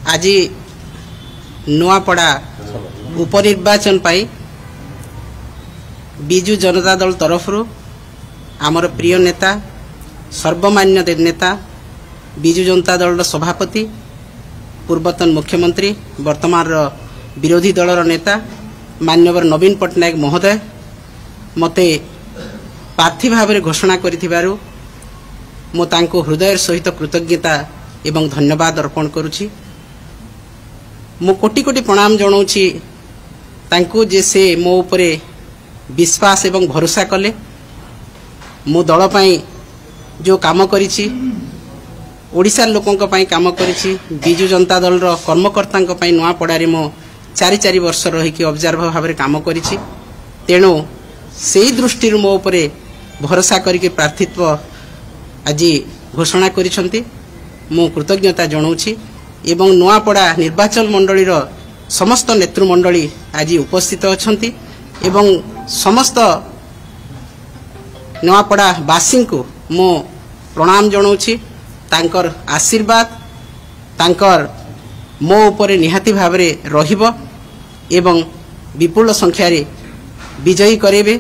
आज नुआपड़ा उपनिर्वाचन पाई बिजु जनता दल तरफ आमर प्रिय नेता सर्वमान्य नेता बिजु जनता दल सभापति पूर्वतन मुख्यमंत्री वर्तमान विरोधी दलर नेता मान्यवर नवीन पट्टनायक महोदय मते प्रार्थी भाव में घोषणा करिथिबारु मो तांको हृदय सहित कृतज्ञता एवं धन्यवाद अर्पण करुछि। मो कोटि कोटि प्रणाम जनाऊछि तांको जे से मो उपरे विश्वास एवं भरोसा कले मो दल पई जो काम करिछि ओडिसा लोकंक पई काम करिछि बिजु जनता दल रो कर्मकर्तांक पई नुआपड़ारे मो 4 वर्ष रही ऑब्जर्वर भाव में काम करिछि। तेणु सेही दृष्टि मो उपरे भरोसा करके प्रार्थित्व आज घोषणा करिसंती मो कृतज्ञता जनाऊछि एवं नुआपड़ा निर्वाचन मंडली रो समस्त नेतृमंडली आज उपस्थित अछंती एवं समस्त नुआपड़ा वासी को मो प्रणाम जनाऊछि। तांकर आशीर्वाद तांकर मो उपरे निहाती भाव में रहिबो एवं विपुल संख्यारे विजयी करेबे।